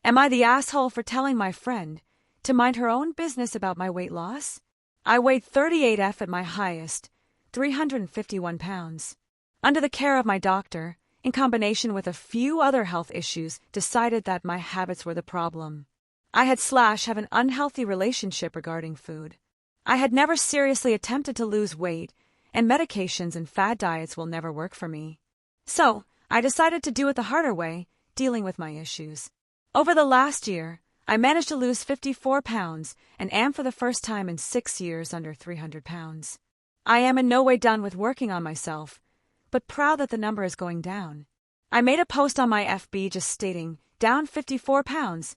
Am I the asshole for telling my friend to mind her own business about my weight loss? I weighed 38F at my highest, 351 pounds. Under the care of my doctor, in combination with a few other health issues, decided that my habits were the problem. I have an unhealthy relationship regarding food. I had never seriously attempted to lose weight, and medications and fad diets will never work for me. So, I decided to do it the harder way, dealing with my issues. Over the last year, I managed to lose 54 pounds and am for the first time in 6 years under 300 pounds. I am in no way done with working on myself, but proud that the number is going down. I made a post on my FB just stating, down 54 pounds.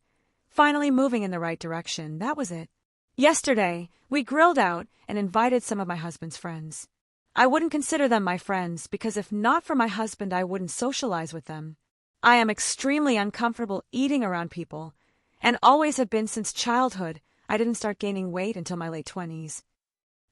Finally moving in the right direction, that was it. Yesterday, we grilled out and invited some of my husband's friends. I wouldn't consider them my friends because if not for my husband, I wouldn't socialize with them. I am extremely uncomfortable eating around people, and always have been since childhood. I didn't start gaining weight until my late 20s.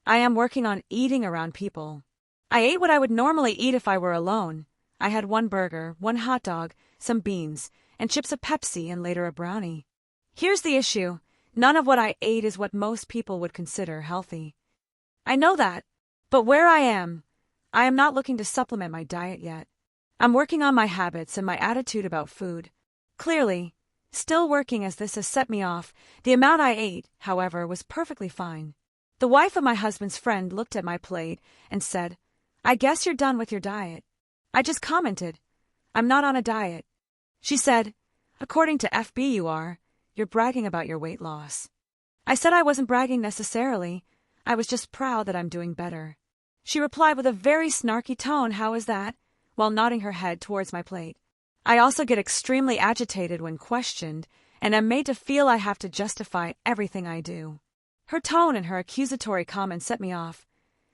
I am working on eating around people. I ate what I would normally eat if I were alone. I had 1 burger, 1 hot dog, some beans, and chips of Pepsi, and later a brownie. Here's the issue. None of what I ate is what most people would consider healthy. I know that, but where I am not looking to supplement my diet yet. I'm working on my habits and my attitude about food. Clearly, still working as this has set me off. The amount I ate, however, was perfectly fine. The wife of my husband's friend looked at my plate and said, "I guess you're done with your diet." I just commented, "I'm not on a diet." She said, "According to FB you are. You're bragging about your weight loss." I said I wasn't bragging necessarily. I was just proud that I'm doing better. She replied with a very snarky tone, "How is that?" while nodding her head towards my plate. I also get extremely agitated when questioned and am made to feel I have to justify everything I do. Her tone and her accusatory comments set me off.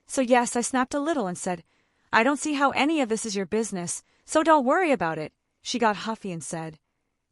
So yes, I snapped a little and said, "I don't see how any of this is your business, so don't worry about it." She got huffy and said,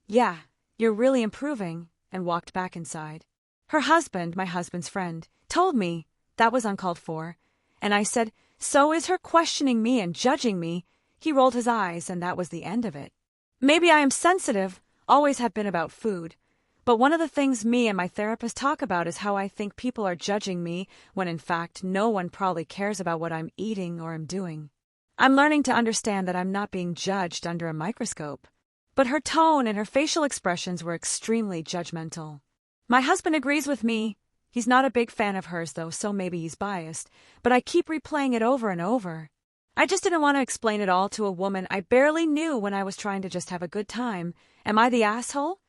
"Yeah, you're really improving," and walked back inside. Her husband, my husband's friend, told me that was uncalled for, and I said, "So is her questioning me and judging me?" He rolled his eyes, and that was the end of it. Maybe I am sensitive, always have been about food, but one of the things me and my therapist talk about is how I think people are judging me when in fact no one probably cares about what I'm eating or am doing. I'm learning to understand that I'm not being judged under a microscope. But her tone and her facial expressions were extremely judgmental. My husband agrees with me. He's not a big fan of hers though, so maybe he's biased, but I keep replaying it over and over. I just didn't want to explain it all to a woman I barely knew when I was trying to just have a good time. Am I the asshole?